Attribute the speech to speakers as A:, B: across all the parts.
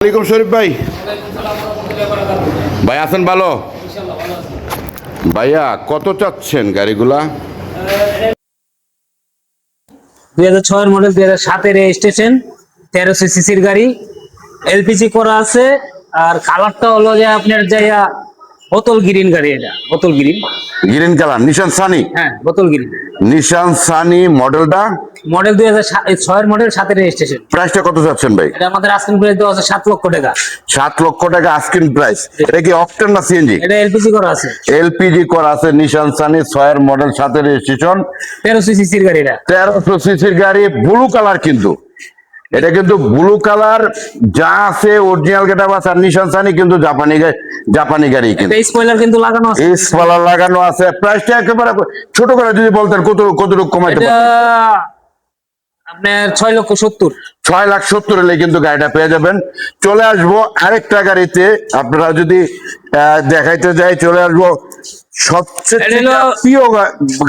A: ওয়ালাইকুম শরীফ ভাই। ভাই আছেন ভালো? ভাইয়া কত চাচ্ছেন গাড়িগুলা?
B: 2006 মডেল, 2007 রেজিস্ট্রেশন, 1300 সিসির গাড়ি, এলপিজি করা আছে। আর কালারটা হলো যে আপনার যাইয়া বোতল গ্রিন গাড়ি। এটা বোতল গ্রিন,
A: গ্রিন কালার নিশান সানি।
B: হ্যাঁ বোতল গ্রিন
A: নিশান সানি মডেলটা
B: মডেল 2006 মডেল, 7 রেজিস্ট্রেশন।
A: প্রাইসটা কত চাচ্ছেন ভাই?
B: এটা আমাদের আস্কিং প্রাইস দেওয়া আছে 7 লক্ষ টাকা।
A: 7 লক্ষ টাকা আস্কিং প্রাইস। এটা কি অকটেন না সিএনজি?
B: এটা এলপিজি করা আছে।
A: এলপিজি করা আছে, নিশান সানি 6 এর মডেল, 7 এর রেজিস্ট্রেশন,
B: 1300 সিসির গাড়ি। এটা
A: 1300 সিসির গাড়ি, ব্লু কালার। কিন্তু এটা কিন্তু ব্লু কালার যা আছে অরিজিনাল গেটআপ আছে। আর নিশান সানি কিন্তু জাপানি গাড়ি। কিন্তু
B: এই স্পয়লার কিন্তু লাগানো আছে,
A: এই স্পয়লার লাগানো আছে। প্রাইসটা একেবারে ছোট করে যদি বলতেন কতটুকু কমাইতে
B: এটা
A: পারবেন?
B: আপনার 6,70,000।
A: 6,70,000 হলে কিন্তু গাড়িটা পেয়ে যাবেন। চলে আসবো আরেকটা গাড়িতে, আপনারা যদি দেখাইতে যাই চলে আসবো সবচেয়ে প্রিয়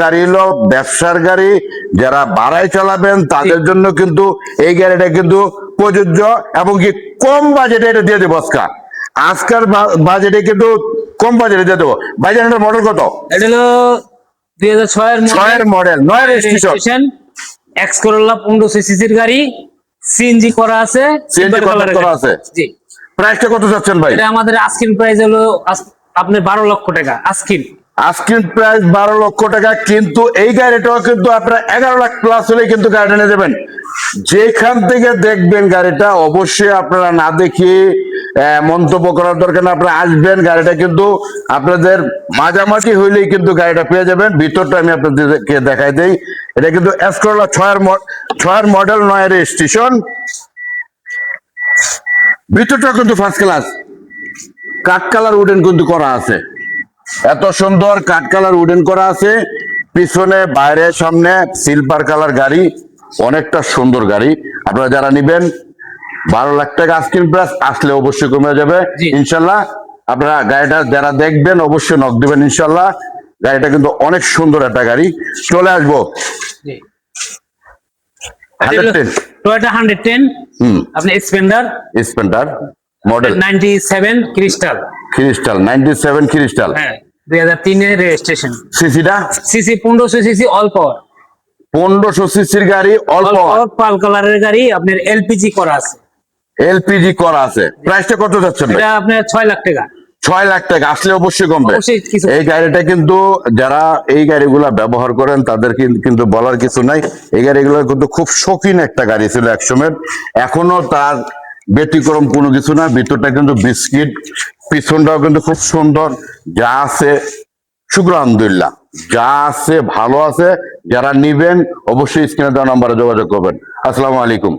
A: গাড়ি হলো ব্যবসার গাড়ি। যারা ভাড়ায় চালাবেন তাদের জন্য কিন্তু এই গাড়িটা কিন্তু প্রযোজ্য, এবং কি কম বাজেটে এটা দিয়ে দেবো। আজকের বাজেটে কিন্তু কম বাজেটে দিয়ে দেবো। বাজারের মডেল কত?
B: এটা হলো 2006
A: এর মডেল, 9 রেজিস্ট্রেশন,
B: এক্স করোলা 1500 সিসির গাড়ি, সিএনজি করা আছে,
A: সিএনজি করা আছে।
B: জি।
A: প্রাইসটা কত যাচ্ছেন ভাই?
B: এটা আমাদের আস্কিং প্রাইস হলো আপনার 12 লক্ষ টাকা।
A: আস্কিং প্রাইস 12 লক্ষ টাকা। কিন্তু এই গাড়িটাও কিন্তু আপনারা 11 লাখ প্লাস হলে কিন্তু গাড়িটা নিয়ে যাবেন। যেখান থেকে দেখবেন গাড়িটা অবশ্যই আপনারা না দেখিয়ে মন্তব্য করার দরকার না, আপনারা আসবেন। গাড়িটা কিন্তু আপনাদের মাঝামাঝি হইলেই কিন্তু গাড়িটা পেয়ে যাবেন। ভিতরটা আমি আপনাদেরকে দেখাই দেই। এটা কিন্তু এসকোলা 6 এর মডেল, 9 এর রেজিস্ট্রেশন। ভিতরটা কিন্তু ফার্স্ট ক্লাস, কাঠ কালার উডেন কিন্তু করা আছে। এত সুন্দর কাঠ কালার উডেন করা আছে। পিছনে বাইরে সামনে সিলভার কালার গাড়ি, অনেকটা সুন্দর গাড়ি। আপনারা যারা নিবেন 12 লাখ টাকা আস্কিং প্রাইস, আসলে অবশ্যই কমে যাবে ইনশাল্লাহ। আপনারা গাড়িটা যারা দেখবেন অবশ্যই নক দিবেন ইনশাল্লাহ। গাড়িটা কিন্তু অনেক সুন্দর একটা গাড়ি। চলে আসবো
B: টয়োটা 110, আপনি
A: স্প্লেন্ডার মডেল
B: 97 ক্রিস্টাল।
A: 97 ক্রিস্টাল,
B: হ্যাঁ 2003 এর রেজিস্ট্রেশন।
A: সিসিটা
B: সিসি 1500 সিসি, অল পাওয়ার।
A: 1500 সিসির গাড়ি, অল পাওয়ার,
B: পাল কালারের গাড়ি, আপনার এলপিজি করা আছে।
A: এলপিজি করা আছে। প্রাইসটা কত যাচ্ছে?
B: এটা আপনার 6 লাখ টাকা।
A: 6 লাখ টাকা, আসলে অবশ্যই কমবে। এই গাড়িটা কিন্তু যারা এই গাড়িগুলা ব্যবহার করেন তাদের কিন্তু বলার কিছু নাই। এই গাড়িগুলো কিন্তু খুব শৌখিন একটা গাড়ি ছিল একসময়, এখনো তার ব্যতিক্রম কোনো কিছু না। ভিতরটা কিন্তু বিস্কিট, পিছনটাও কিন্তু খুব সুন্দর। যা আছে শুকর আলহামদুলিল্লাহ, যা আছে ভালো আছে। যারা নিবেন অবশ্যই স্ক্রিনে দেওয়া নাম্বারে যোগাযোগ করবেন। আসসালামু আলাইকুম।